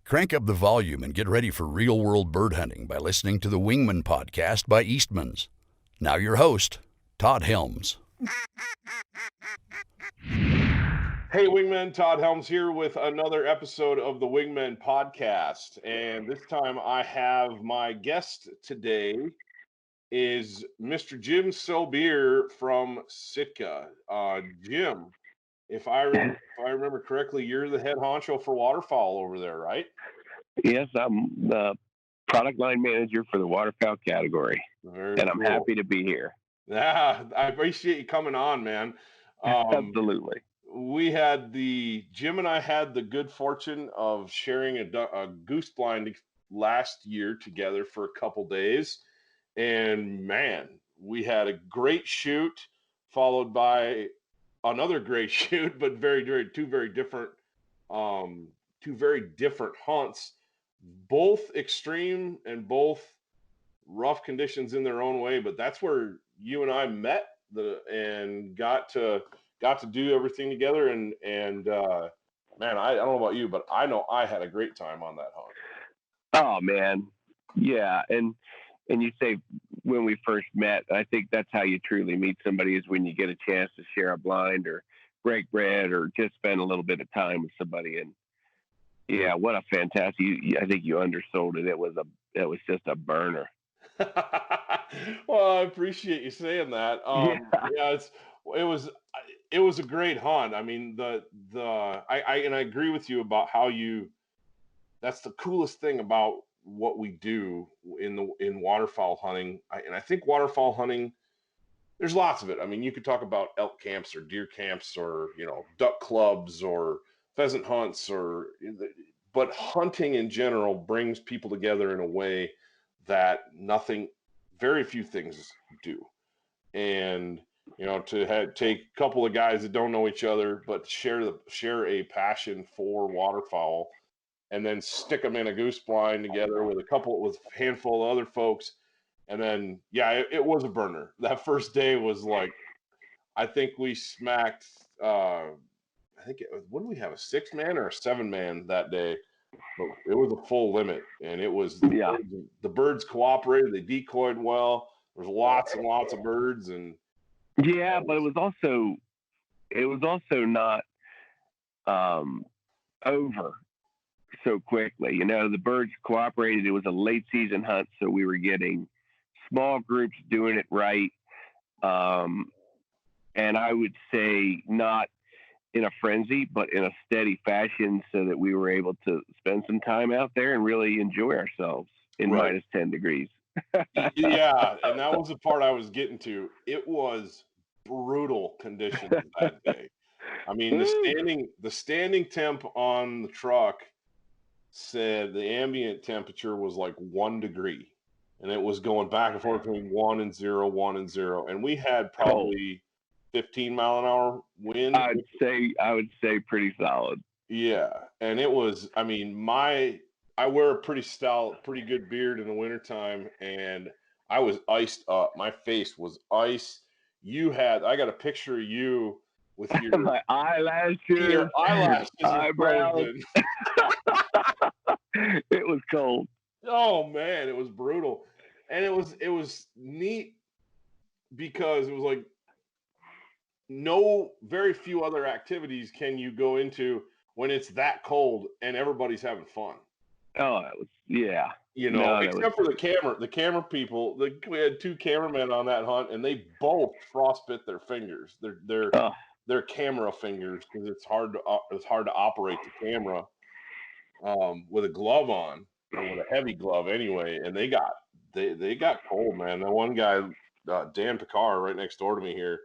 Crank up the volume and get ready for real-world bird hunting by listening to the Wingmen podcast by Eastman's. Now your host, Todd Helms. Hey Wingmen, Todd Helms here with another episode of the Wingmen podcast. And this time I have my guest today is Mr. Jim Saubier from Sitka. Jim, if I remember correctly, you're the head honcho for Waterfowl over there, right? Yes, I'm the product line manager for the Waterfowl category, and I'm happy to be here. Yeah, I appreciate you coming on, man. Absolutely. Jim and I had the good fortune of sharing a goose blind last year together for a couple days. And man, we had a great shoot followed by another great shoot, but two very different hunts, both extreme and both rough conditions in their own way. But that's where you and I met and got to do everything together. And man, I don't know about you, but I know I had a great time on that hunt. Oh man. Yeah. And you say when we first met, I think that's how you truly meet somebody, is when you get a chance to share a blind or break bread or just spend a little bit of time with somebody. And yeah, what a fantastic, I think you undersold it. It was just a burner. Well, I appreciate you saying that. Yeah, it was a great hunt. I mean, I agree with you about how that's the coolest thing about what we do in waterfowl hunting. I think waterfowl hunting, there's lots of it. I mean, you could talk about elk camps or deer camps or, duck clubs or pheasant hunts but hunting in general brings people together in a way that very few things do. And, to take a couple of guys that don't know each other, but share a passion for waterfowl, and then stick them in a goose blind together with a handful of other folks. And then, yeah, it was a burner. That first day was like, I think we smacked, what did we have, a 6-man or a 7-man that day? But it was a full limit, and it was, the birds cooperated. They decoyed well. There's lots and lots of birds. And yeah, but it was also not over so quickly. The birds cooperated. It was a late season hunt, so we were getting small groups doing it right. And I would say not in a frenzy, but in a steady fashion, so that we were able to spend some time out there and really enjoy ourselves in minus 10 degrees. Yeah, and that was the part I was getting to. It was brutal conditions that day. I mean, the standing temp on the truck said the ambient temperature was like 1 degree, and it was going back and forth between 1 and 0, 1 and 0, and we had probably 15-mile-an-hour wind. I would say pretty solid. Yeah, and it was, I mean, I wear a pretty good beard in the wintertime, and I was iced up. My face was ice. I got a picture of you with your my eyelashes, eyebrows. It was cold. Oh man, it was brutal. And it was neat because it was like very few other activities can you go into when it's that cold and everybody's having fun. Oh, it was, yeah. Except for the camera people. We had 2 cameramen on that hunt, and they both frostbit their fingers. Their camera fingers, because it's hard to operate the camera with a glove on, or with a heavy glove anyway. And they got cold, man. That one guy, Dan Picard, right next door to me here,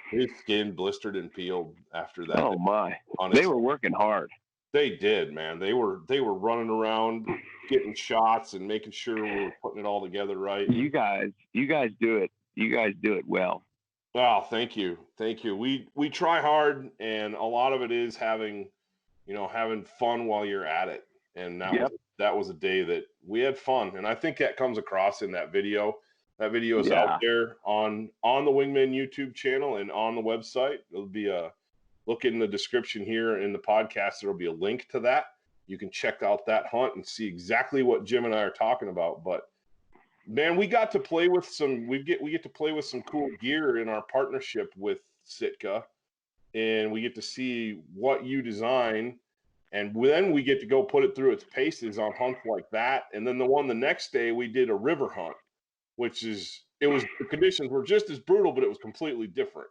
his skin blistered and peeled after that. Oh my! They were working hard. They did, man. They were running around, getting shots and making sure we were putting it all together right. You guys do it. You guys do it well. Well, thank you. We try hard, and a lot of it is having fun while you're at it. And that was a day that we had fun, and I think that comes across in that video. That video is out there on the Wingmen YouTube channel and on the website. It'll be look in the description here in the podcast. There'll be a link to that. you can check out that hunt and see exactly what Jim and I are talking about. But man, we get to play with some cool gear in our partnership with Sitka, and we get to see what you design, and then we get to go put it through its paces on hunts like that. And then the next day we did a river hunt, the conditions were just as brutal, but it was completely different.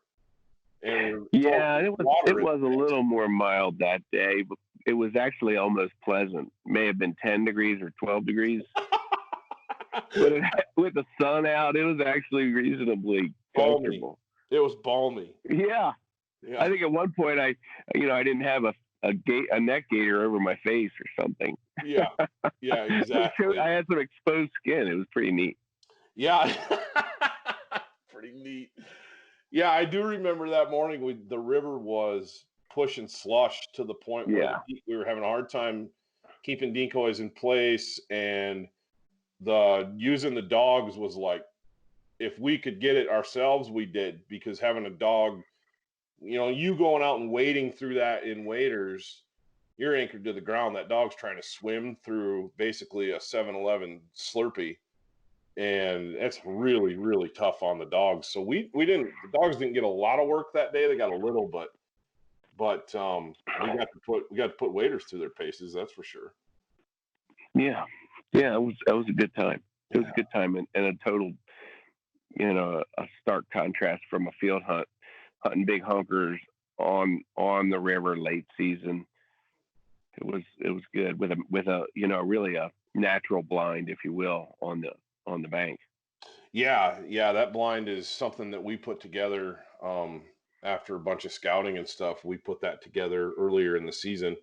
And it was a little more mild that day, but it was actually almost pleasant. May have been 10 degrees or 12 degrees. But with the sun out, it was actually reasonably comfortable. It was balmy. Yeah. I think at one point I didn't have a neck gaiter over my face or something. Yeah, exactly. I had some exposed skin. It was pretty neat. Yeah, pretty neat. Yeah, I do remember that morning. The river was pushing slush to the point where we were having a hard time keeping decoys in place, and using the dogs was like, if we could get it ourselves, we did, because having a dog, you going out and wading through that in waders, you're anchored to the ground. That dog's trying to swim through basically a 7-Eleven Slurpee. And that's really, really tough on the dogs. So the dogs didn't get a lot of work that day. They got a little, but we got to put waders through their paces. That's for sure. Yeah. Yeah. That was a good time. It was a good time, and a total, a stark contrast from a field hunt, hunting big hunkers on the river late season. It was good with a really a natural blind, if you will, on the bank. Yeah, that blind is something that we put together after a bunch of scouting and stuff. We put that together earlier in the season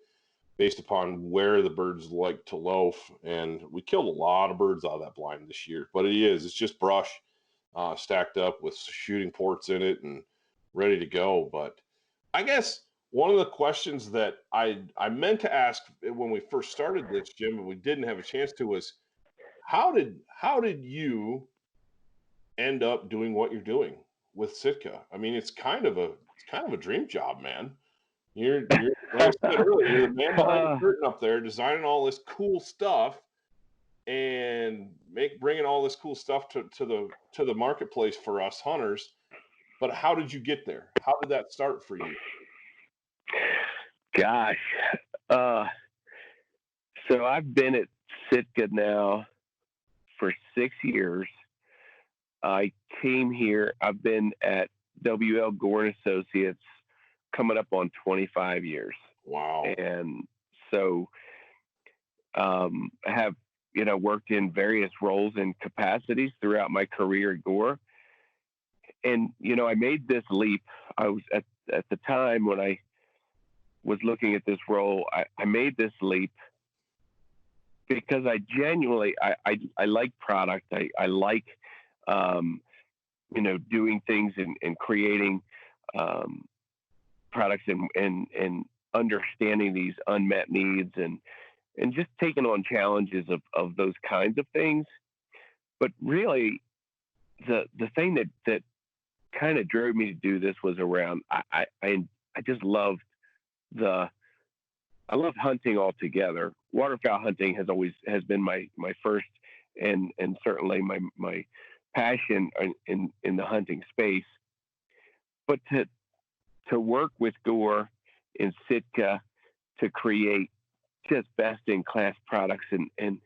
based upon where the birds like to loaf, and we killed a lot of birds out of that blind this year. But it's just brush stacked up with shooting ports in it and ready to go. But I guess one of the questions that I meant to ask when we first started this, Jim, and we didn't have a chance to, was how did you end up doing what you're doing with Sitka? I mean, it's kind of a dream job, man. You're like I said earlier, you're the man behind the curtain up there, designing all this cool stuff and bringing all this cool stuff to the marketplace for us hunters. But how did you get there? How did that start for you? Gosh, so I've been at Sitka now for 6 years. I came here. I've been at W.L. Gore & Associates coming up on 25 years. Wow. And so I have, worked in various roles and capacities throughout my career at Gore. And, I made this leap. I was at the time when I was looking at this role, I made this leap because I genuinely, I like product. I like, doing things and creating products and understanding these unmet needs and just taking on challenges of those kinds of things. But really, the thing that kind of drove me to do this was around, I just loved I love hunting altogether. Waterfowl hunting has been my first and certainly my passion in the hunting space. But to work with Gore and Sitka to create just best in class products and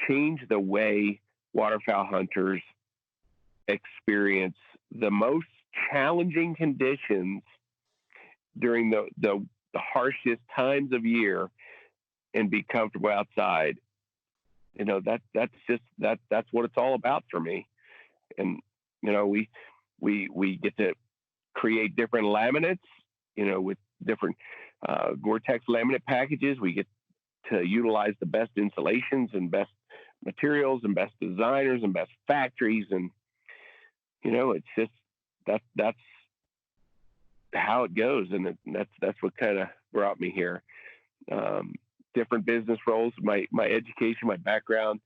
change the way waterfowl hunters experience the most challenging conditions during the harshest times of year and be comfortable outside. That's what it's all about for me. And we get to create different laminates, with different Gore-Tex laminate packages. We get to utilize the best insulations and best materials and best designers and best factories. And, it's just, that's how it goes. And that's what kind of brought me here. Different business roles, my education, my background,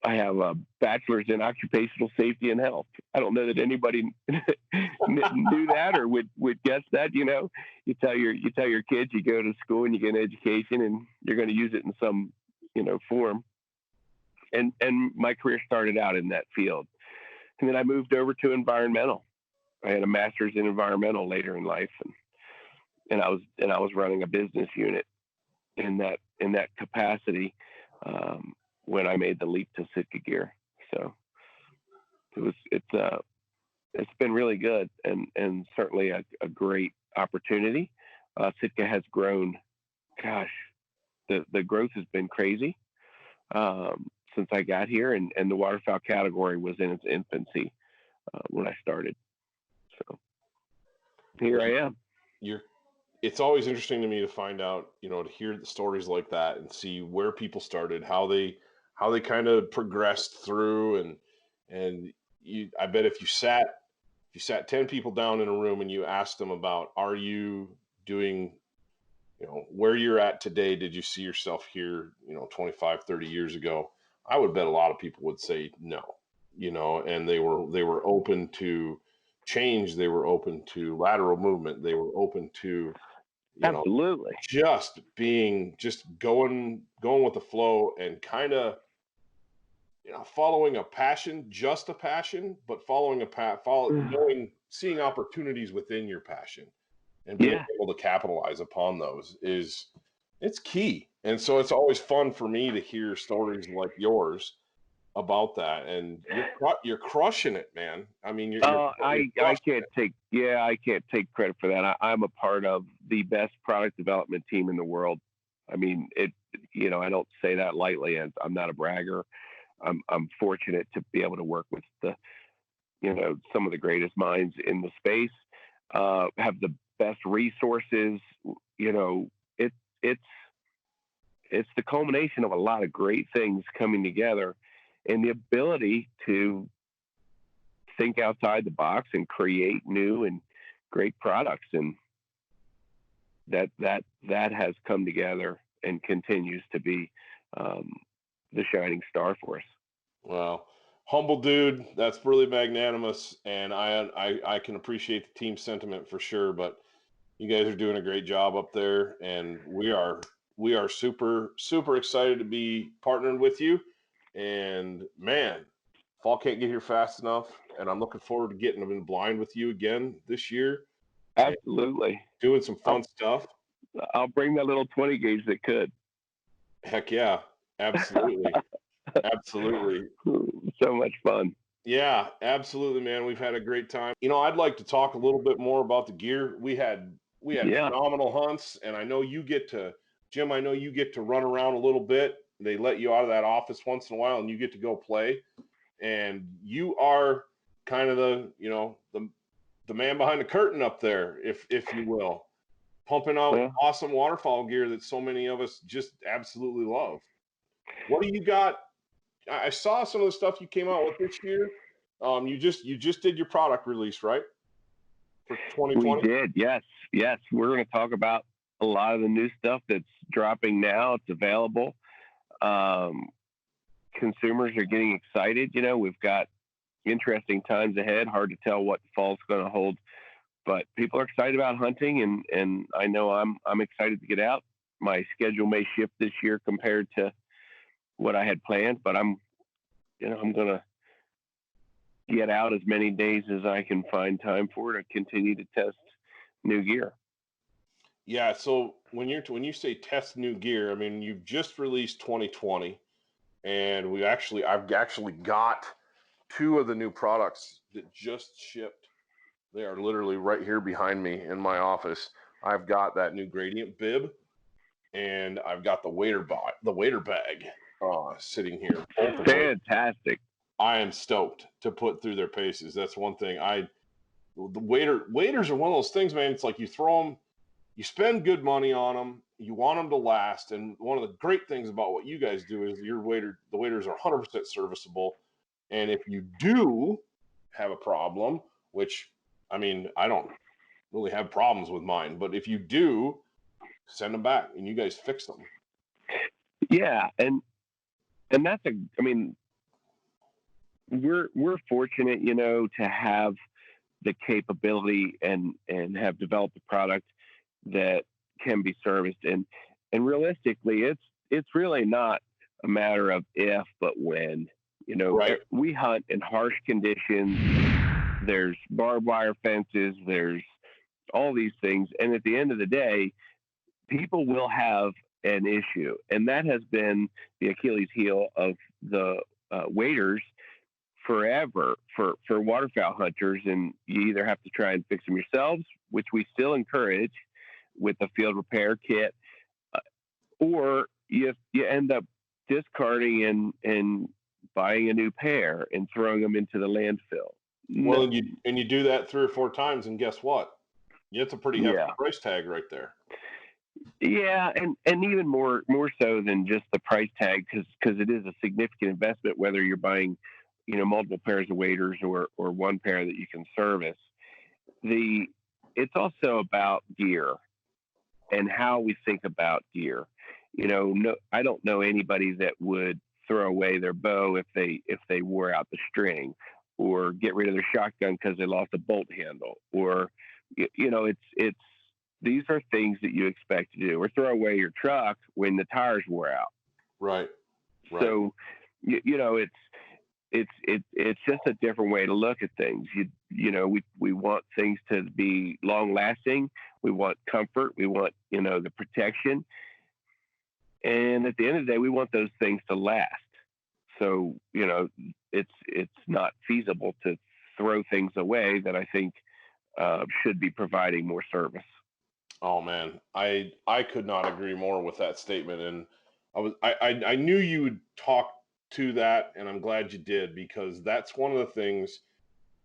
I have a bachelor's in occupational safety and health. I don't know that anybody knew that or would guess that. You know, you tell your kids you go to school and you get an education and you're going to use it in some, you know, form. And my career started out in that field, and then I moved over to environmental. I had a master's in environmental later in life, and I was running a business unit in that capacity. When I made the leap to Sitka Gear. So it's been really good and certainly a great opportunity. Sitka has grown, gosh, the growth has been crazy since I got here, and the waterfowl category was in its infancy when I started. So here I am. It's always interesting to me to find out, you know, to hear the stories like that and see where people started, how they kind of progressed through, and I bet if you sat 10 people down in a room and you asked them about, are you doing, you know, where you're at today, did you see yourself here, you know, 25, 30 years ago? I would bet a lot of people would say no, you know, and they were open to change. They were open to lateral movement. They were open to, you Absolutely. know, just going with the flow and kind of, you know, following a passion, just a passion, but following a path, seeing opportunities within your passion and being able to capitalize upon those it's key. And so it's always fun for me to hear stories like yours about that. And you're crushing it, man. I mean, I can't take credit for that. I'm a part of the best product development team in the world. I mean, you know, I don't say that lightly, and I'm not a bragger. I'm fortunate to be able to work with you know, some of the greatest minds in the space, have the best resources. You know, it's the culmination of a lot of great things coming together, and the ability to think outside the box and create new and great products. And that has come together and continues to be the shining star for us. Well, humble dude, that's really magnanimous, and I can appreciate the team sentiment for sure. But you guys are doing a great job up there, and we are super excited to be partnering with you. And man, fall can't get here fast enough, and I'm looking forward to getting in blind with you again this year. Absolutely, doing some fun stuff. I'll bring that little 20 gauge that could. Heck yeah, absolutely. Absolutely. So much fun. Yeah, absolutely, man. We've had a great time. You know, I'd like to talk a little bit more about the gear. We had phenomenal hunts, and I know you get to, Jim, I know you get to run around a little bit. They let you out of that office once in a while and you get to go play. And you are kind of the, you know, the man behind the curtain up there, if you will, pumping out awesome waterfowl gear that so many of us just absolutely love. What do you got? I saw some of the stuff you came out with this year. You just did your product release, right? For 2020? We did, yes. We're going to talk about a lot of the new stuff that's dropping now. It's available. Consumers are getting excited. You know, we've got interesting times ahead. Hard to tell what fall's going to hold, but people are excited about hunting, and I know I'm excited to get out. My schedule may shift this year compared to what I had planned, but I'm going to get out as many days as I can find time for to continue to test new gear. Yeah. So when you say test new gear, I mean, you've just released 2020, and I've actually got two of the new products that just shipped. They are literally right here behind me in my office. I've got that new gradient bib, and I've got the wader bag sitting here. Fantastic. I am stoked to put through their paces. That's one thing. The waders are one of those things, man. It's like you throw them, you spend good money on them, you want them to last. And one of the great things about what you guys do is the waders are 100% serviceable. And if you do have a problem, which, I mean, I don't really have problems with mine, but if you do, send them back and you guys fix them. Yeah. And that's we're fortunate, to have the capability and have developed a product that can be serviced. And realistically, it's really not a matter of if, but when. Right. We hunt in harsh conditions. There's barbed wire fences. There's all these things. And at the end of the day, people will have an issue. And that has been the Achilles heel of the waders forever for waterfowl hunters. And you either have to try and fix them yourselves, which we still encourage with the field repair kit, or you end up discarding and buying a new pair and throwing them into the landfill. Well, and you do that 3 or 4 times, and guess what? It's a pretty hefty price tag right there. Yeah, and even more so than just the price tag, because it is a significant investment, whether you're buying, multiple pairs of waders or one pair that you can service. It's also about gear and how we think about gear. No, I don't know anybody that would throw away their bow if they wore out the string, or get rid of their shotgun because they lost a bolt handle, or it's these are things that you expect to do, or throw away your truck when the tires wore out. Right. So it's just a different way to look at things. We want things to be long lasting. We want comfort. We want the protection. And at the end of the day, we want those things to last. So, it's not feasible to throw things away that I think should be providing more service. Oh man, I could not agree more with that statement. And I knew you would talk to that, and I'm glad you did, because that's one of the things,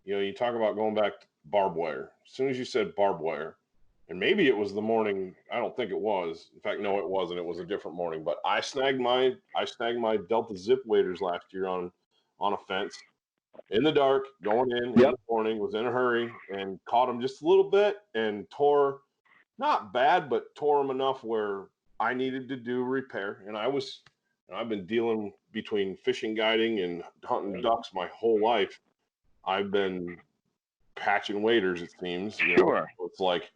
you talk about going back to barbed wire. As soon as you said barbed wire, and maybe it was the morning, I don't think it was. In fact, no, it wasn't. It was a different morning. But I snagged my Delta Zip waders last year on a fence in the dark, going in the morning, was in a hurry, and caught them just a little bit and tore, not bad, but tore them enough where I needed to do repair. And I've been dealing between fishing guiding and hunting ducks my whole life. I've been patching waders, it seems. Sure. So it's like,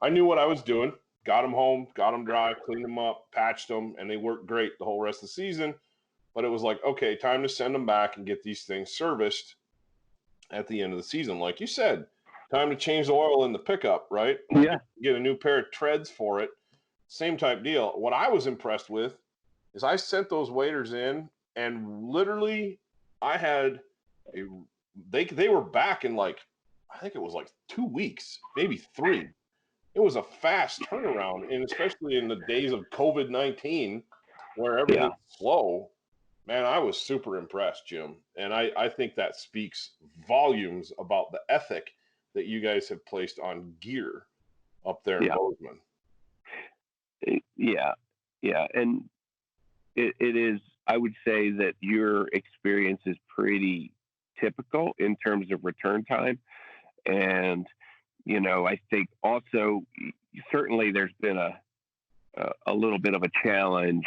I knew what I was doing, got them home, got them dry, cleaned them up, patched them, and they worked great the whole rest of the season. But it was like, okay, time to send them back and get these things serviced at the end of the season. Like you said, time to change the oil in the pickup, right? Yeah. Get a new pair of treads for it. Same type deal. What I was impressed with is I sent those waders in, and literally I had they were back in I think it was 2 weeks, maybe 3. It was a fast turnaround, and especially in the days of COVID-19 where everything's slow, man, I was super impressed, Jim. And I think that speaks volumes about the ethic that you guys have placed on gear up there in Bozeman. Yeah. And it is, I would say that your experience is pretty typical in terms of return time. And, I think also certainly there's been a little bit of a challenge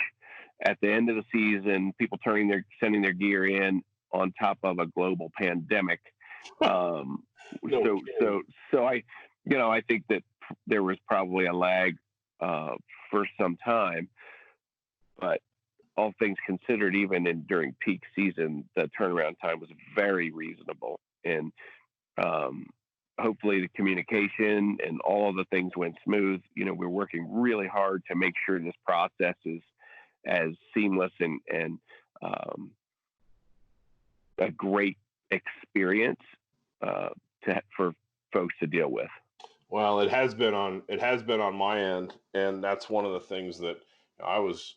at the end of the season, people sending their gear in on top of a global pandemic. So I think that there was probably a lag for some time, but all things considered, even during peak season, the turnaround time was very reasonable. And hopefully the communication and all of the things went smooth. We're working really hard to make sure this process is as seamless and a great experience for folks to deal with. Well, it has been on my end, and that's one of the things that I was,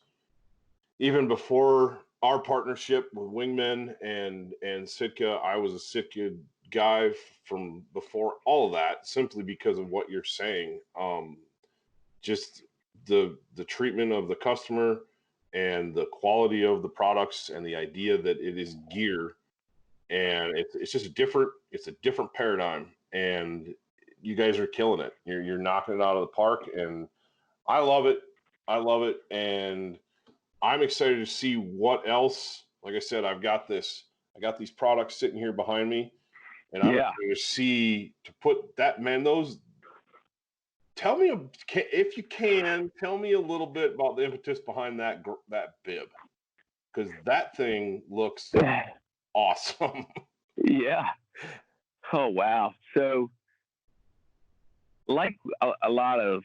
even before our partnership with Wingmen and Sitka, I was a Sitka guy from before all of that, simply because of what you're saying. Just the treatment of the customer and the quality of the products and the idea that it is gear, and it's just a different paradigm, and you guys are killing it. You're knocking it out of the park, and I love it. And I'm excited to see what else. Like I said, I've got this I got these products sitting here behind me, and I'm going to see to put that, man, those. Tell me, if you can, tell me a little bit about the impetus behind that bib, because that thing looks awesome. Yeah. Oh, wow. So, like a lot of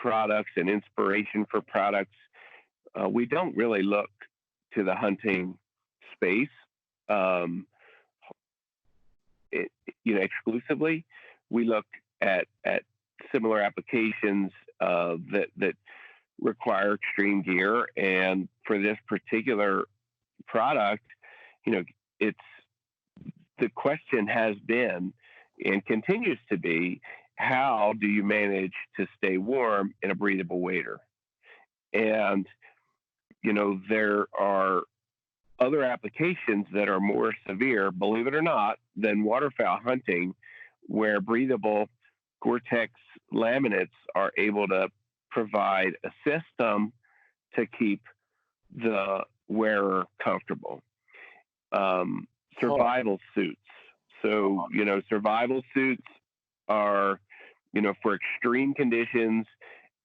products and inspiration for products, we don't really look to the hunting space, exclusively. We look at similar applications that require extreme gear, and for this particular product, it's the question has been and continues to be, how do you manage to stay warm in a breathable wader? And there are other applications that are more severe, believe it or not, than waterfowl hunting, where breathable Gore-Tex laminates are able to provide a system to keep the wearer comfortable. Survival suits. So, survival suits are, for extreme conditions,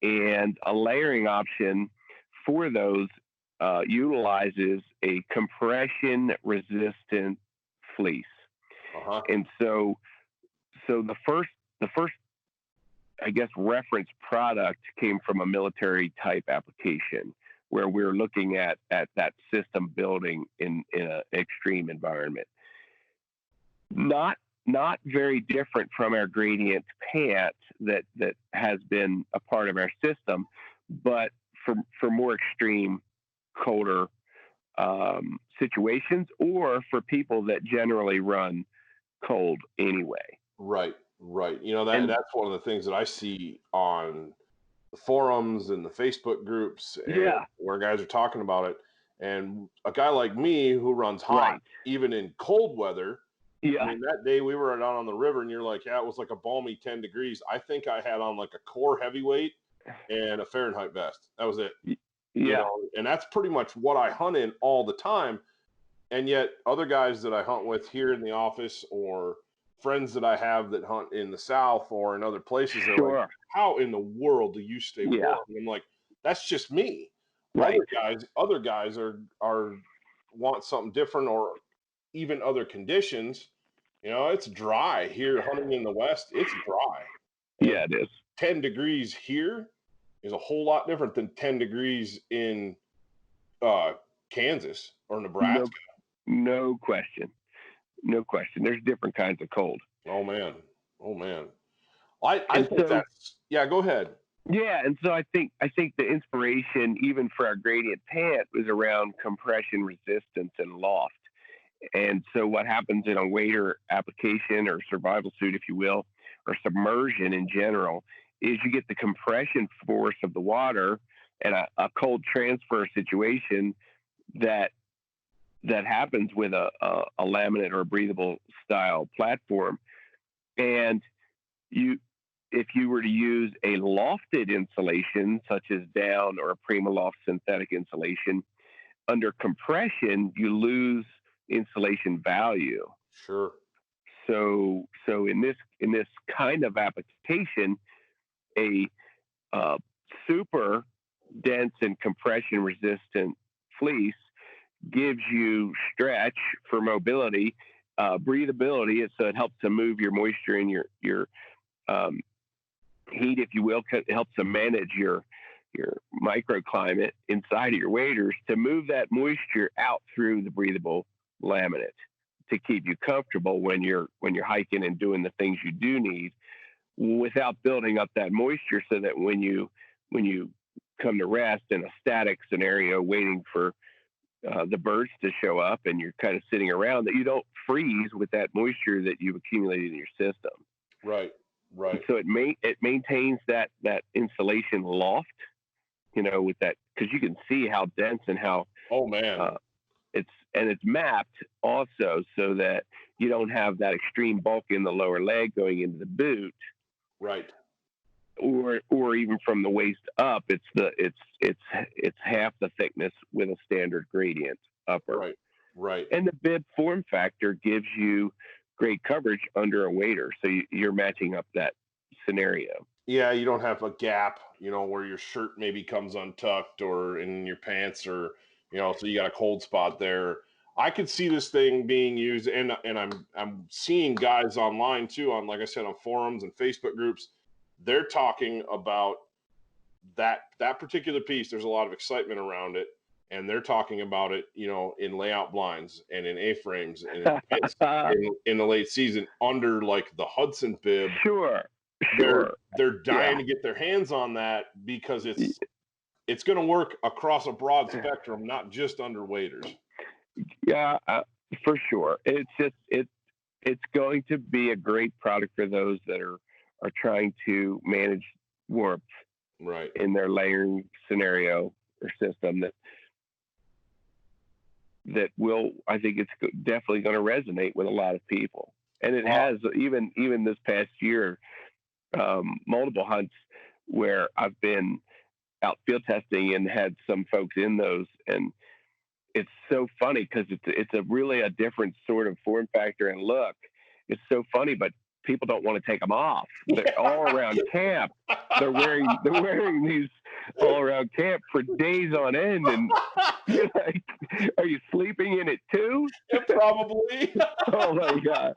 and a layering option for those utilizes a compression resistant fleece. And so the first, I guess, reference product came from a military type application, where we're looking at that system building in an extreme environment. Not very different from our gradient pant that has been a part of our system, but for more extreme, colder situations, or for people that generally run cold anyway. Right. That's one of the things that I see on the forums and the Facebook groups, and where guys are talking about it. And a guy like me who runs hot, even in cold weather. I mean, that day we were out on the river, and you're like, it was like a balmy 10 degrees. I think I had on like a core heavyweight and a Fahrenheit vest. That was it. And that's pretty much what I hunt in all the time. And yet other guys that I hunt with here in the office, or friends that I have that hunt in the South or in other places, are like, how in the world do you stay warm? And I'm like, that's just me. Other guys are want something different, or even other conditions. It's dry here hunting in the West. It's dry. And it is. 10 degrees here is a whole lot different than 10 degrees in Kansas or Nebraska. No question. There's different kinds of cold. Oh man. I think that's, go ahead. Yeah, and so I think the inspiration, even for our gradient pant, was around compression resistance and loft. And so what happens in a wader application, or survival suit, if you will, or submersion in general, is you get the compression force of the water and a cold transfer situation that happens with a laminate or a breathable style platform. And if you were to use a lofted insulation, such as down or a Primaloft synthetic insulation, under compression, you lose insulation value. Sure. So in this kind of application, a super dense and compression resistant fleece gives you stretch for mobility, breathability, so it helps to move your moisture and your heat, if you will. It helps to manage your microclimate inside of your waders, to move that moisture out through the breathable laminate to keep you comfortable when you're hiking and doing the things you do need, without building up that moisture, so that when you come to rest in a static scenario waiting for the birds to show up and you're kind of sitting around, that you don't freeze with that moisture that you've accumulated in your system. Right. So it maintains that insulation loft, with that, because you can see how dense and how it's mapped also, so that you don't have that extreme bulk in the lower leg going into the boot. Right. Or even from the waist up, it's half the thickness with a standard gradient upper. Right. Right. And the bib form factor gives you great coverage under a wader. So you're matching up that scenario. Yeah, you don't have a gap, where your shirt maybe comes untucked or in your pants, or so you got a cold spot there. I could see this thing being used, and I'm seeing guys online too, on, like I said, on forums and Facebook groups. They're talking about that particular piece. There's a lot of excitement around it, and they're talking about it, in layout blinds and in A-frames and in pits in the late season under like the Hudson bib. Sure. They're dying to get their hands on that because it's going to work across a broad spectrum, not just under waders. Yeah, for sure. It's going to be a great product for those that are trying to manage warmth right in their layering scenario or system. That will, I think it's definitely going to resonate with a lot of people. And it has, even this past year, multiple hunts where I've been out field testing and had some folks in those, and it's so funny because it's a really a different sort of form factor and look. It's so funny, but people don't want to take them off. They're all around camp. They're wearing these all around camp for days on end, and you're like, are you sleeping in it too? Yeah, probably. Oh my God.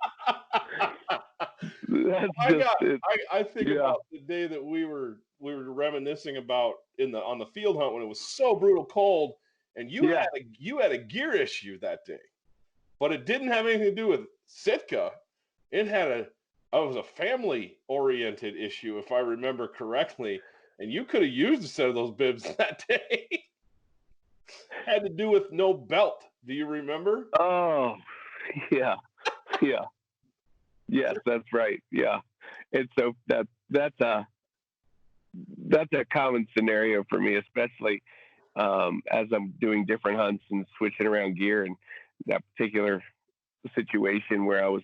I think about the day that we were reminiscing about on the field hunt when it was so brutal cold, and you had a gear issue that day, but it didn't have anything to do with Sitka. It was a family oriented issue, if I remember correctly, and you could have used a set of those bibs that day. Had to do with no belt. Do you remember? Oh, yeah. Yes, that's right. Yeah. And so that's a common scenario for me, especially as I'm doing different hunts and switching around gear. And that particular situation where I was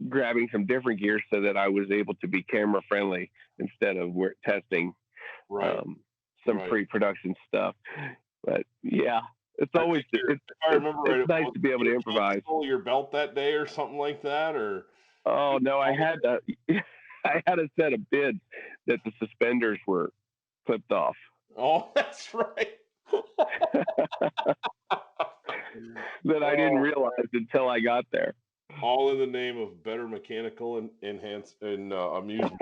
grabbing some different gear so that I was able to be camera friendly instead of testing some pre-production stuff. But yeah, it's always it's nice to be able to improvise. Pull your belt that day or something like that, or oh no, I had a set of bids that the suspenders were clipped off. Oh, that's right. That I didn't realize until I got there. All in the name of better mechanical and amusement.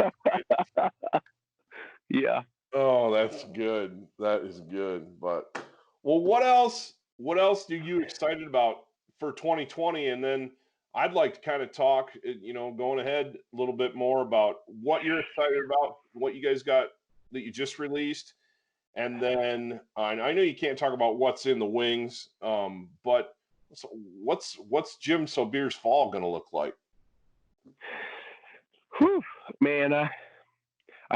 Yeah. Oh, that's good. That is good. But what else are you excited about for 2020? And then I'd like to kind of talk, going ahead a little bit more about what you're excited about, what you guys got that you just released. And then I know you can't talk about what's in the wings, but so what's Jim Saubier's fall going to look like? Whew, man, I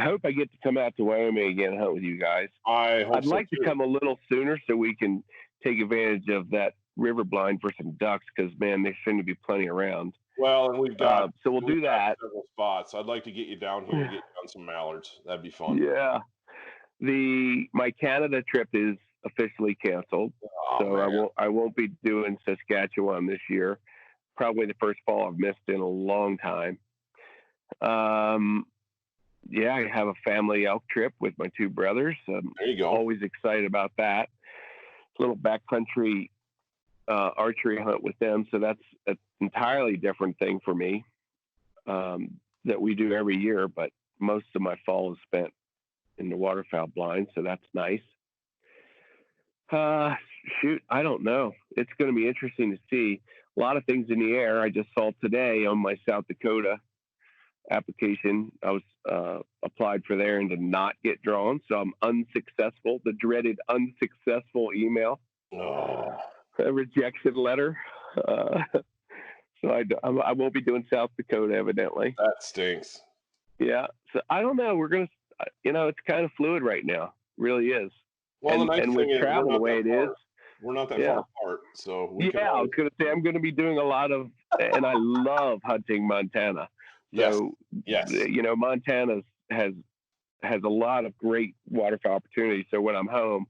hope I get to come out to Wyoming again and hunt with you guys. I'd like to come a little sooner so we can take advantage of that river blind for some ducks, because man, there seem to be plenty around. Well, and we've got so we'll do that. Several spots. I'd like to get you down here and get you on some mallards. That'd be fun. Yeah. My Canada trip is officially canceled, so I won't be doing Saskatchewan this year. Probably the first fall I've missed in a long time. Yeah, I have a family elk trip with my two brothers. There you go. Always excited about that. Little backcountry archery hunt with them, so that's an entirely different thing for me that we do every year. But most of my fall is spent in the waterfowl blind, so that's nice. Shoot, I don't know. It's going to be interesting to see. A lot of things in the air. I just saw today on my South Dakota application, I was applied for there and did not get drawn, so I'm unsuccessful. The dreaded unsuccessful email, a rejection letter. So I won't be doing South Dakota, evidently. That stinks. Yeah, so I don't know. We're gonna, it's kind of fluid right now. It really is. Well, the nice thing with is travel the way it is, we're not that far apart. So I was gonna say I'm gonna be doing a lot of, and I love hunting Montana. So, yes. Montana has a lot of great waterfowl opportunities. So when I'm home,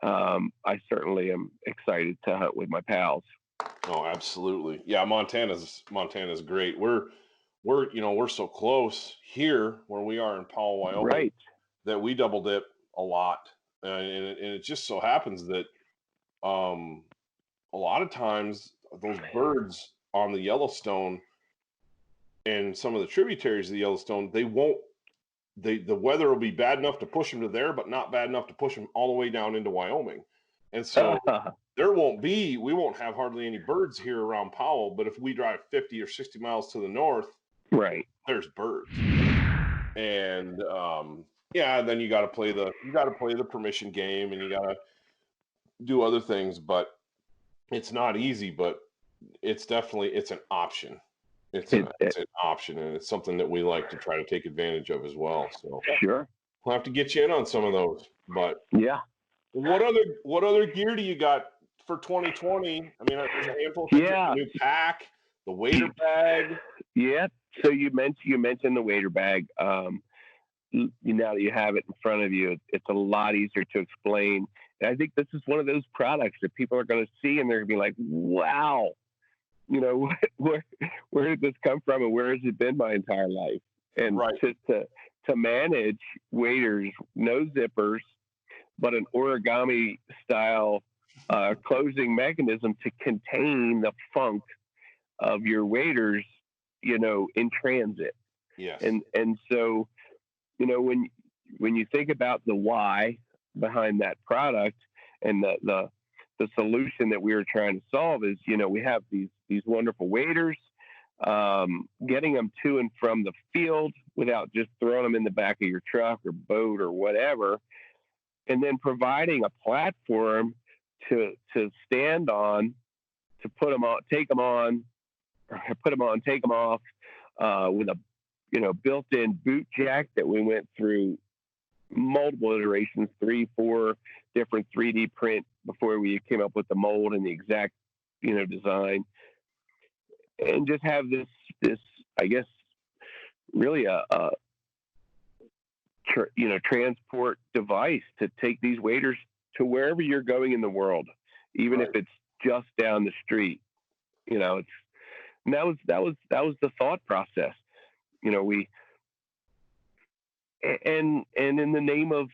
I certainly am excited to hunt with my pals. Oh, absolutely. Yeah, Montana's great. We're so close here where we are in Powell, Wyoming, Right. that we double dip a lot, and it just so happens that a lot of times those birds on the Yellowstone and some of the tributaries of the Yellowstone, the weather will be bad enough to push them to there, but not bad enough to push them all the way down into Wyoming. And so we won't have hardly any birds here around Powell, but if we drive 50 or 60 miles to the north, right, there's birds. And then you got to play the permission game, and you got to do other things, but it's not easy, but it's an option. It's an option, and it's something that we like to try to take advantage of as well. So sure, we'll have to get you in on some of those. But yeah, what other gear do you got for 2020? I mean, there's a handful of things. Yeah. The new pack, the wader bag. Yeah. So you mentioned the wader bag. Now that you have it in front of you, it's a lot easier to explain. And I think this is one of those products that people are going to see and they're going to be like, wow, where did this come from and where has it been my entire life? And right. to manage waders, no zippers, but an origami style closing mechanism to contain the funk of your waders, in transit. Yes. And so, when you think about the why behind that product and the solution that we were trying to solve is, we have these wonderful waders, getting them to and from the field without just throwing them in the back of your truck or boat or whatever, and then providing a platform to stand on, to put them on, take them on, or put them on, take them off, with a built-in boot jack that we went through multiple iterations, 3-4 different 3D print before we came up with the mold and the exact design, and just have this I guess really a transport device to take these waders to wherever you're going in the world, even right. if it's just down the street. That was the thought process. We and in the name of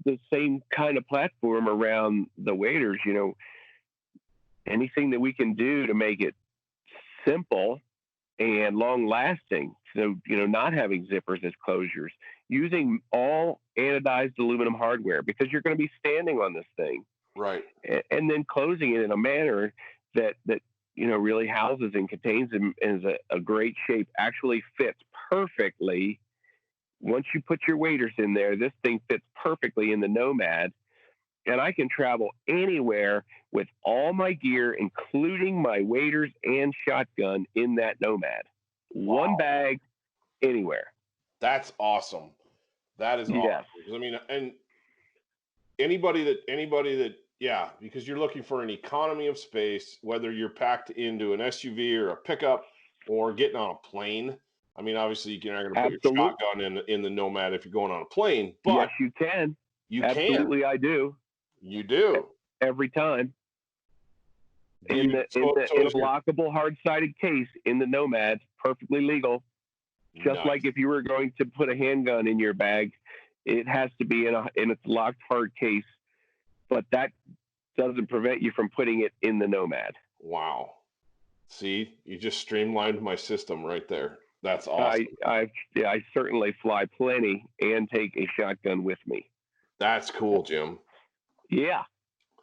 the same kind of platform around the waders, anything that we can do to make it simple and long lasting. So, not having zippers as closures, using all anodized aluminum hardware, because you're going to be standing on this thing. Right. And then closing it in a manner that really houses and contains them as a great shape, actually fits perfectly. Once you put your waders in there, this thing fits perfectly in the Nomad, and I can travel anywhere with all my gear, including my waders and shotgun, in that Nomad. Wow. One bag, anywhere. That's awesome. That is awesome. Yes. I mean, and anybody that, yeah, because you're looking for an economy of space, whether you're packed into an SUV or a pickup or getting on a plane. I mean, obviously, you're not going to put your shotgun in the Nomad if you're going on a plane, but yes, you can. Absolutely, I do. You do every time. In the blockable hard-sided case in the Nomad, perfectly legal. Just nice. Like if you were going to put a handgun in your bag, it has to be in its locked hard case, but that doesn't prevent you from putting it in the Nomad. Wow! See, you just streamlined my system right there. That's awesome. I certainly fly plenty and take a shotgun with me. That's cool, Jim. Yeah,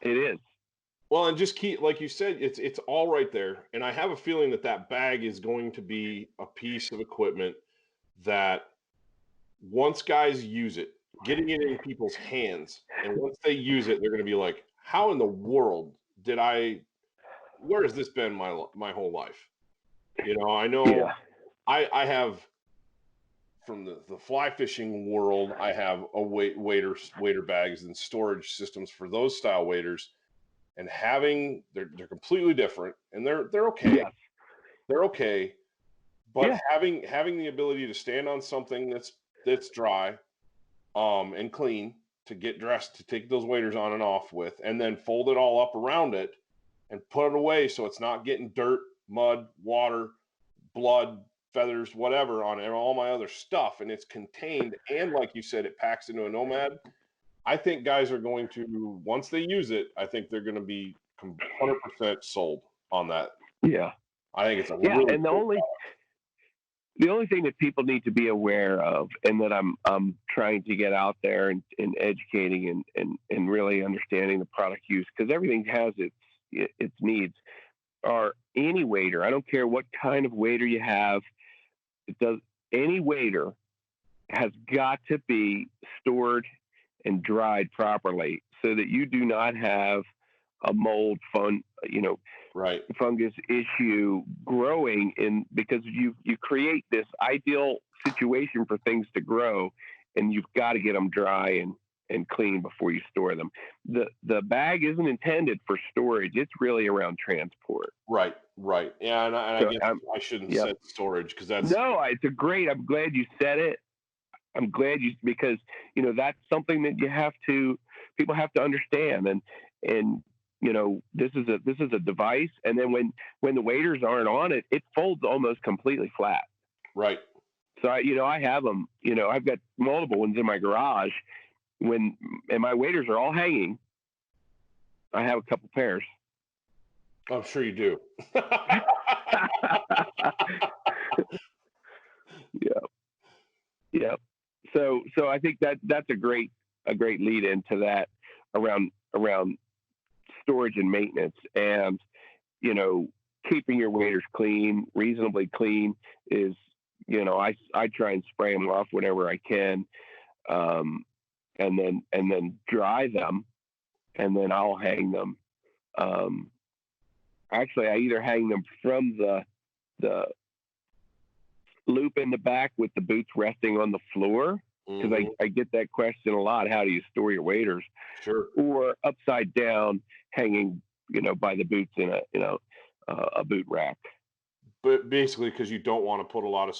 it is. Well, and just keep, like you said, it's all right there. And I have a feeling that bag is going to be a piece of equipment that once guys use it, getting it in people's hands, and once they use it, they're going to be like, how in the world where has this been my whole life? I know. Yeah. I have, from the fly fishing world, I have a wader bags and storage systems for those style waders, and they're completely different, and they're okay. Yes. They're okay, but having the ability to stand on something that's dry, and clean, to get dressed, to take those waders on and off with, and then fold it all up around it and put it away so it's not getting dirt, mud, water, blood, feathers, whatever on it, and all my other stuff, and it's contained, and like you said, it packs into a Nomad. I think guys are going to, once they use it, I think they're going to be 100% sold on that. Yeah. I think it's a really and the only thing that people need to be aware of, and that I'm trying to get out there and educating and really understanding the product use, because everything has its needs, are any wader. I don't care what kind of wader you have. Any wader has got to be stored and dried properly so that you do not have a mold fungus issue growing in, because you create this ideal situation for things to grow, and you've got to get them dry and clean before you store them. The bag isn't intended for storage. It's really around transport. Right. Yeah, and I guess I shouldn't say storage, because that's... No, I'm glad you said it. I'm glad because that's something that people have to understand, and this is a device, and then when the waders aren't on it, it folds almost completely flat. Right. So I have them. I've got multiple ones in my garage. And my waders are all hanging, I have a couple pairs. I'm sure you do. Yeah. So I think that's a great lead into that around storage and maintenance, and keeping your waders clean, reasonably clean, is I try and spray them off whenever I can, and then dry them, and then I'll hang them. Actually, I either hang them from the loop in the back with the boots resting on the floor, because I get that question a lot. How do you store your waders? Sure. Or upside down, hanging, by the boots in a boot rack. But basically, because you don't want to put a lot of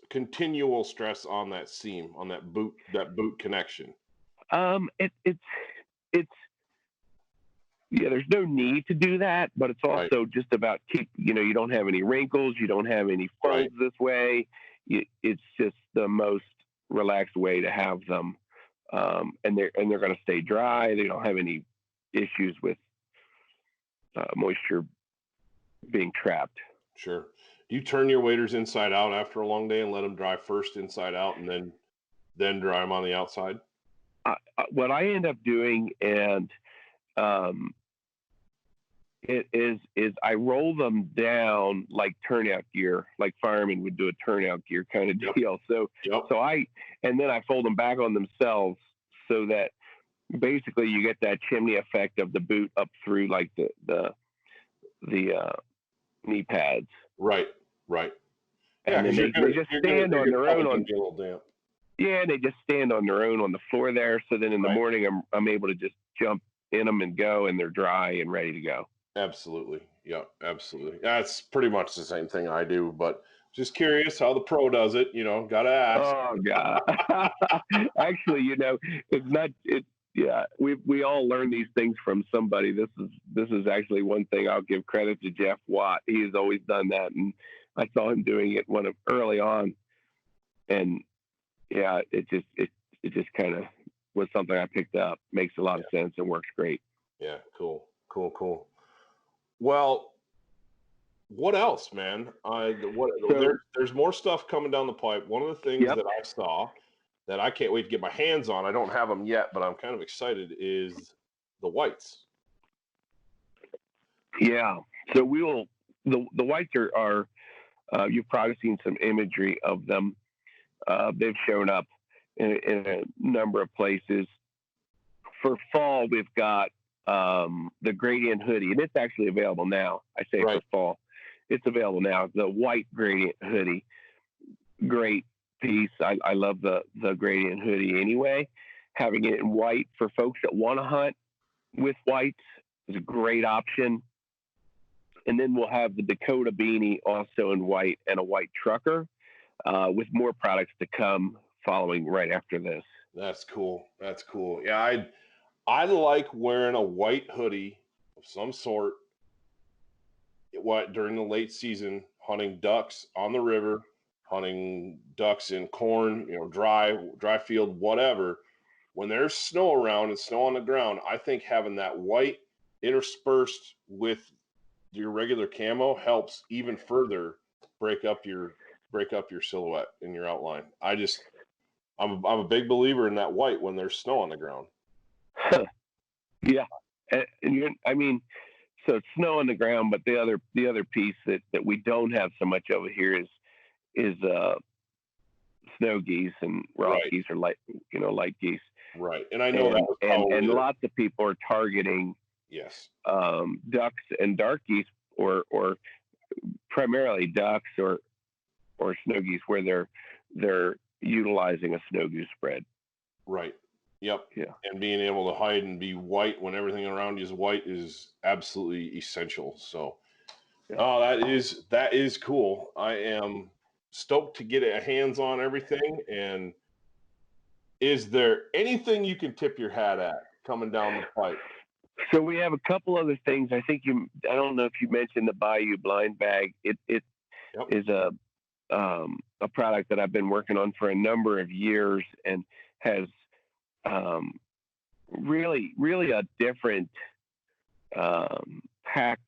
continual stress on that seam, on that boot connection. There's no need to do that, but it's also just about you don't have any wrinkles, you don't have any folds this way. It's just the most relaxed way to have them, and they're going to stay dry. They don't have any issues with moisture being trapped. Sure. Do you turn your waders inside out after a long day and let them dry first inside out, and then dry them on the outside? What I end up doing, and it is I roll them down like turnout gear, like firemen would do a turnout gear kind of deal. So and then I fold them back on themselves, so that basically you get that chimney effect of the boot up through like the knee pads. Right. And then they just stand on their own. Yeah, they just stand on their own on the floor there. So then in the morning, I'm able to just jump in them and go, and they're dry and ready to go. Absolutely. Yeah, absolutely. That's pretty much the same thing I do, but just curious how the pro does it. Gotta ask. Oh God. Actually, it's not. Yeah, we all learn these things from somebody. This is actually one thing I'll give credit to Jeff Watt. He has always done that, and I saw him doing it early on, and yeah, it just kind of was something I picked up. Makes a lot of sense and works great. Yeah, cool. Well, what else, man? There's more stuff coming down the pipe. One of the things that I saw that I can't wait to get my hands on, I don't have them yet, but I'm kind of excited, is the whites. Yeah. So the whites are you've probably seen some imagery of them. They've shown up in a number of places. For fall, we've got the gradient hoodie, and it's actually available now. I say for fall, it's available now. The white gradient hoodie, great piece. I love the gradient hoodie anyway. Having it in white for folks that want to hunt with whites is a great option. And then we'll have the Dakota beanie also in white, and a white trucker, with more products to come following right after this. That's cool. That's cool. Yeah, I like wearing a white hoodie of some sort during the late season, hunting ducks on the river, hunting ducks in corn, dry field, whatever. When there's snow around and snow on the ground, I think having that white interspersed with your regular camo helps even further break up your silhouette and your outline. I'm a big believer in that white when there's snow on the ground. Yeah, so it's snow on the ground, but the other piece that we don't have so much over here is snow geese and rock geese or light geese. Right, and I know that was probably and lots of people are targeting ducks and dark geese or primarily ducks or snow geese where they're utilizing a snow goose spread. Right. Yep. Yeah. And being able to hide and be white when everything around you is white is absolutely essential. So, that is cool. I am stoked to get a hands on everything. And is there anything you can tip your hat at coming down the pipe? So we have a couple other things. I don't know if you mentioned the Bayou blind bag. It is a product that I've been working on for a number of years and has really a different pack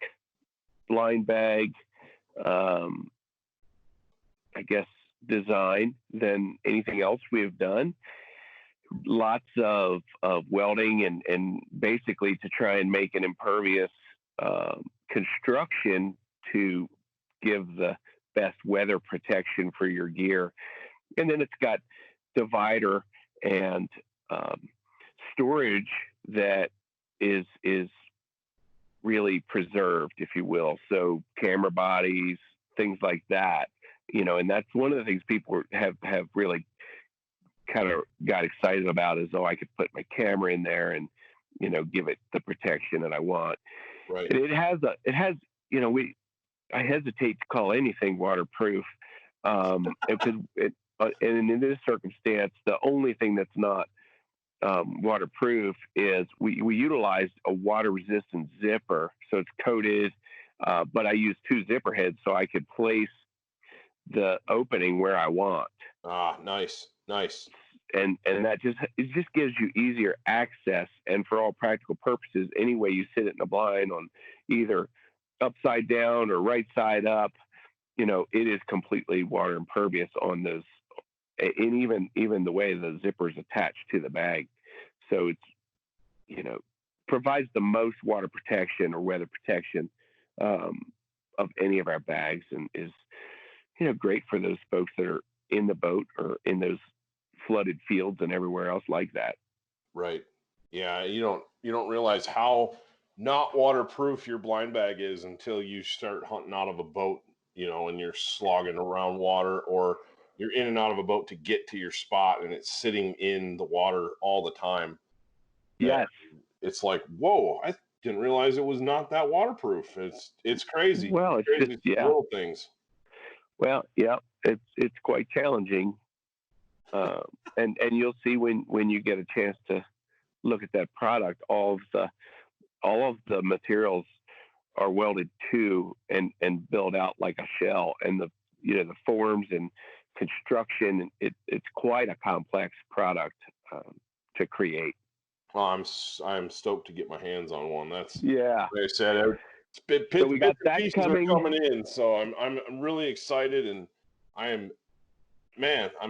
blind bag, I guess, design than anything else we have done. Lots of welding and basically to try and make an impervious construction to give the best weather protection for your gear. And then it's got divider and storage that is really preserved, if you will. So camera bodies, things like that, and that's one of the things people have really kind of got excited about is, I could put my camera in there and, give it the protection that I want. Right. And I hesitate to call anything waterproof. And in this circumstance, the only thing that's not waterproof is we utilized a water resistant zipper. So it's coated, but I use 2 zipper heads so I could place the opening where I want. Nice. And that just gives you easier access. And for all practical purposes, any way you sit it in a blind on either upside down or right side up, it is completely water impervious on those. And even the way the zipper is attached to the bag. So it's, provides the most water protection or weather protection of any of our bags, and is, great for those folks that are in the boat or in those flooded fields and everywhere else like that. Right. Yeah. You don't realize how not waterproof your blind bag is until you start hunting out of a boat, and you're slogging around water, or you're in and out of a boat to get to your spot and it's sitting in the water all the time. Yes. It's like, whoa, I didn't realize it was not that waterproof. It's crazy. Well, it's crazy just, little things. Well, yeah, it's quite challenging. And you'll see when you get a chance to look at that product, all of the materials are welded to and built out like a shell, and the forms and construction, it's quite a complex product to create. Well, I'm stoked to get my hands on one. That's like I said. So we got that coming in, so I'm really excited, and I'm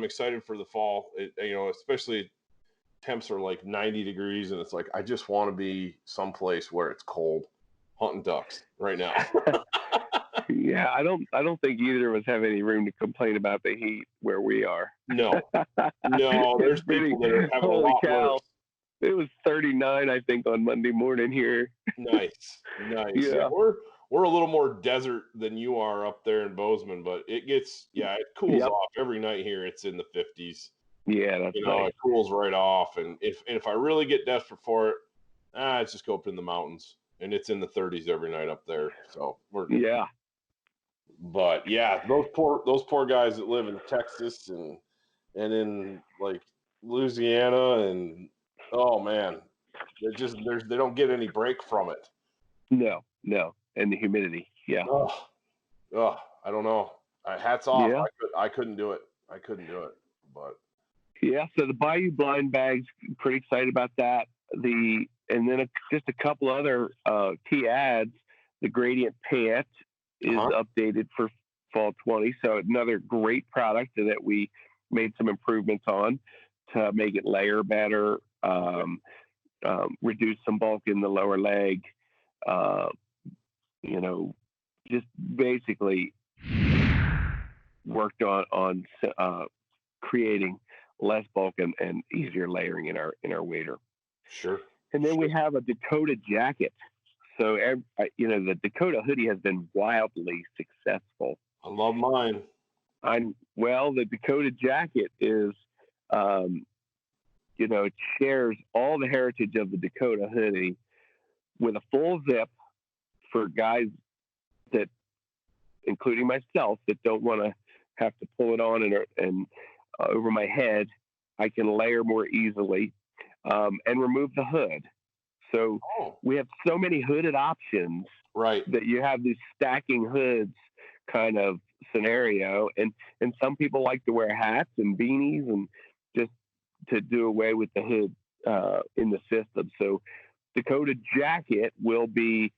excited for the fall. Especially temps are like 90 degrees, and it's like I just want to be someplace where it's cold, hunting ducks right now. Yeah, I don't think either of us have any room to complain about the heat where we are. No, there's people that are having a lot worse. It was 39, I think, on Monday morning here. Nice. Yeah, we're a little more desert than you are up there in Bozeman, but it cools off every night here. It's in the 50s. Yeah, that's nice. It cools right off, and if I really get desperate for it, I just go up in the mountains, and it's in the 30s every night up there. So But yeah, those poor guys that live in Texas and in like Louisiana, and oh man, they don't get any break from it. No, and the humidity. Yeah. Oh, I don't know. Hats off. Yeah. I couldn't do it. But yeah. So the Bayou blind bags, pretty excited about that. And then just a couple other key ads. The gradient pant is updated for fall 20. So another great product that we made some improvements on to make it layer better, reduce some bulk in the lower leg. Just basically worked on creating less bulk and easier layering in our wader. Sure. And then we have a Dakota Jacket. So, the Dakota Hoodie has been wildly successful. I love mine. The Dakota Jacket is, it shares all the heritage of the Dakota Hoodie with a full zip for guys that, including myself, that don't want to have to pull it on and over my head. I can layer more easily and remove the hood. So we have so many hooded options, right? That you have this stacking hoods kind of scenario, and some people like to wear hats and beanies and just to do away with the hood in the system. So Dakota Jacket will be,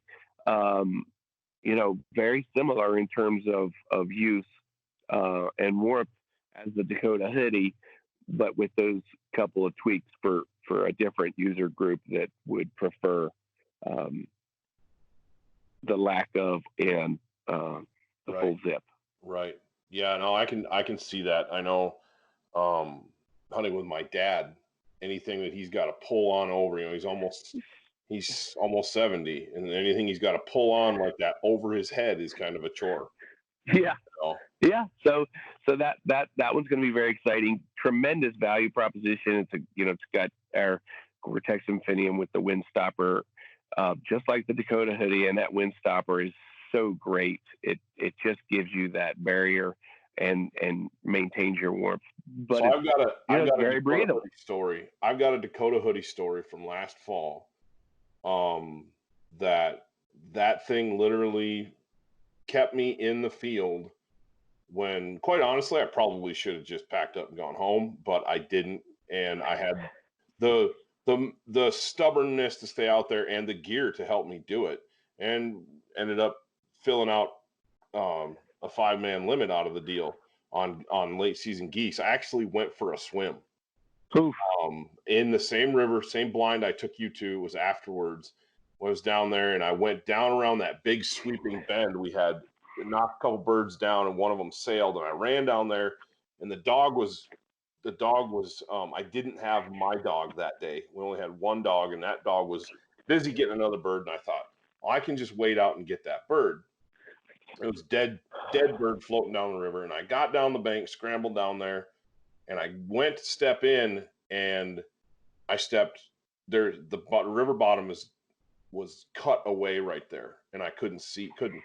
very similar in terms of use and warmth as the Dakota Hoodie, but with those couple of tweaks for a different user group that would prefer the lack of and the full zip. Right. Yeah. No, I can see that. I know, hunting with my dad, anything that he's got to pull on over, he's almost 70, and anything he's got to pull on like that over his head is kind of a chore. Yeah. Yeah. So that one's going to be very exciting. Tremendous value proposition. It's got our Gore-Tex Infinium with the wind stopper, just like the Dakota Hoodie, and that wind stopper is so great. It just gives you that barrier and maintains your warmth. But so I've got very a breathable story. I've got a Dakota Hoodie story from last fall. That thing literally kept me in the field when, quite honestly, I probably should have just packed up and gone home, but I didn't. And I had the stubbornness to stay out there and the gear to help me do it, and ended up filling out a 5-man limit out of the deal on late season geese. I actually went for a swim. In the same river, same blind I took you to was afterwards. I was down there, and I went down around that big sweeping bend we had, knocked a couple birds down, and one of them sailed, and I ran down there, and the dog was I didn't have my dog that day. We only had one dog, and that dog was busy getting another bird, and I thought, I can just wait out and get that bird. It was dead bird floating down the river, and I got down the bank, scrambled down there, and I went to step in, and I stepped there. The river bottom was cut away right there, and I couldn't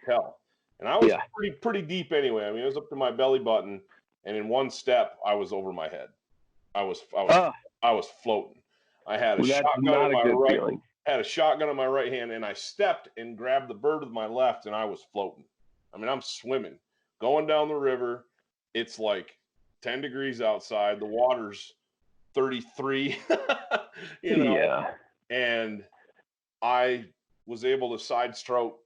tell. And I was pretty deep anyway. I mean, it was up to my belly button, and in one step, I was over my head. I was floating. I had a shotgun in my right. Feeling. Had a shotgun in my right hand, and I stepped and grabbed the bird with my left, and I was floating. I mean, I'm swimming, going down the river. It's like 10 degrees outside. The water's 33. Yeah. And I was able to side stroke,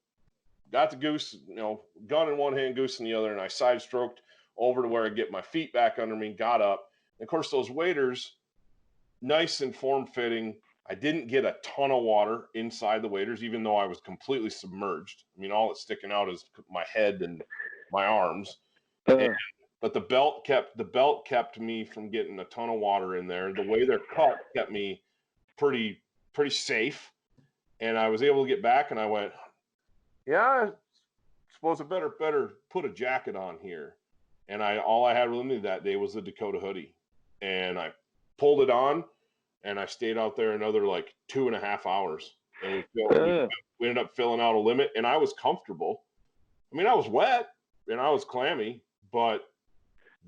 got the goose, gun in one hand, goose in the other, and I side stroked over to where I get my feet back under me, got up. And of course, those waders, nice and form-fitting. I didn't get a ton of water inside the waders, even though I was completely submerged. I mean, all that's sticking out is my head and my arms. But the belt kept me from getting a ton of water in there. The way they're cut kept me pretty safe. And I was able to get back, and I went, I suppose I better put a jacket on here. And all I had with me that day was the Dakota Hoodie. And I pulled it on, and I stayed out there another like 2.5 hours. And we ended up filling out a limit, and I was comfortable. I mean, I was wet and I was clammy, but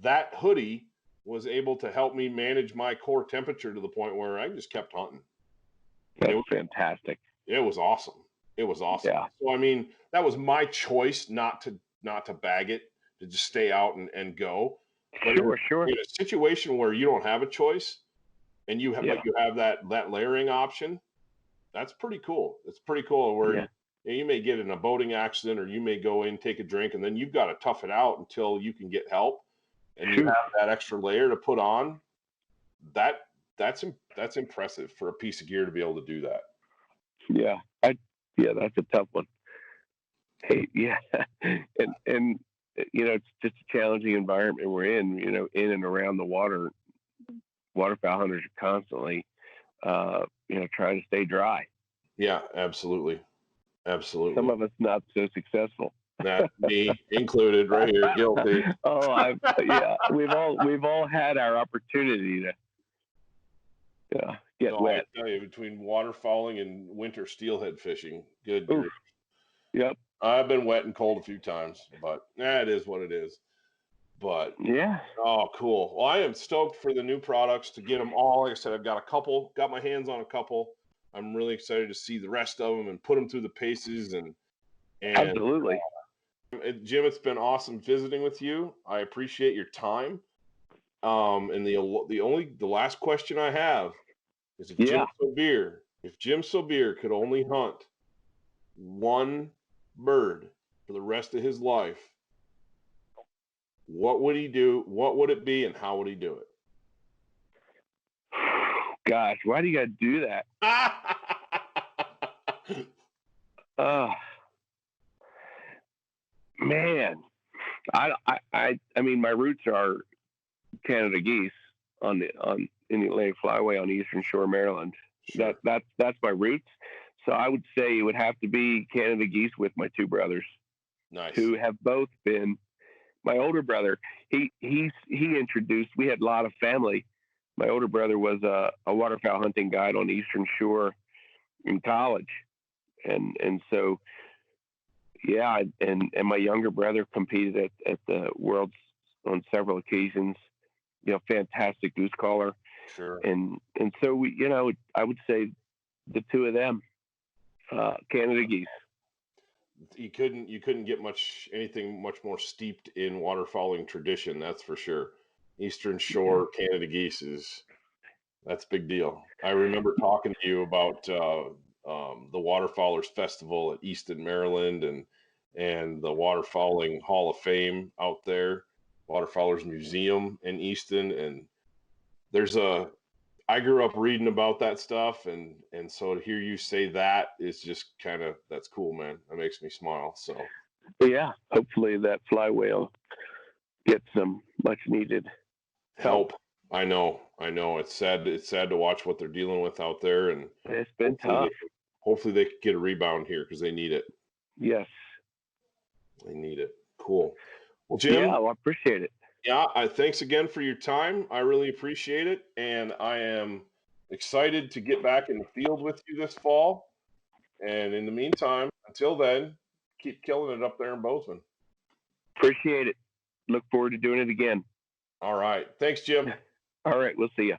that hoodie was able to help me manage my core temperature to the point where I just kept hunting. That's fantastic. It was awesome. It was awesome. Yeah. So, I mean, that was my choice not to bag it, to just stay out and go. But Sure. in a situation where you don't have a choice and you have, Yeah. like, you have that layering option, that's pretty cool. It's pretty cool where you may get in a boating accident, or you may go in, take a drink, and then you've got to tough it out until you can get help. And you have that extra layer to put on. That's impressive for a piece of gear to be able to do that. Yeah. That's a tough one. Hey, yeah. And it's just a challenging environment we're in, in and around the water. Waterfowl hunters are constantly, trying to stay dry. Yeah, absolutely. Absolutely. Some of us not so successful. That me included, right here, guilty. Oh, we've all had our opportunity to get wet. I tell you, between waterfowling and winter steelhead fishing, good grief. Yep. I've been wet and cold a few times, but it is what it is. But yeah. Oh, cool. Well, I am stoked for the new products, to get them all. Like I said, I've got my hands on a couple. I'm really excited to see the rest of them and put them through the paces. And Absolutely. Jim, it's been awesome visiting with you. I appreciate your time. And the last question I have is, if Jim Saubier could only hunt one bird for the rest of his life, what would he do? What would it be, and how would he do it? Gosh, why do you got to do that? Man, I mean, my roots are Canada geese in the Atlantic Flyway on the Eastern Shore of Maryland. Sure. That's my roots. So I would say it would have to be Canada geese with my two brothers. Nice. Who have both been. My older brother, he introduced. We had a lot of family. My older brother was a waterfowl hunting guide on the Eastern Shore in college, and so. Yeah, and my younger brother competed at the Worlds on several occasions. Fantastic goose caller. Sure. And so we, I would say the two of them, Canada geese. You couldn't get anything much more steeped in waterfowling tradition. That's for sure. Eastern Shore Canada geese that's a big deal. I remember talking to you about the Waterfowlers Festival at Easton, Maryland, and the Waterfowling Hall of Fame out there, Waterfowlers Museum in Easton. And I grew up reading about that stuff, and so to hear you say that is just that's cool, man. That makes me smile. So yeah, hopefully that flyway will get some much needed help. I know. It's sad to watch what they're dealing with out there, and it's been tough. Hopefully they can get a rebound here, because they need it. Yes. They need it. Cool. Well, Jim. Yeah, I appreciate it. Yeah, thanks again for your time. I really appreciate it, and I am excited to get back in the field with you this fall. And in the meantime, until then, keep killing it up there in Bozeman. Appreciate it. Look forward to doing it again. All right. Thanks, Jim. All right. We'll see you.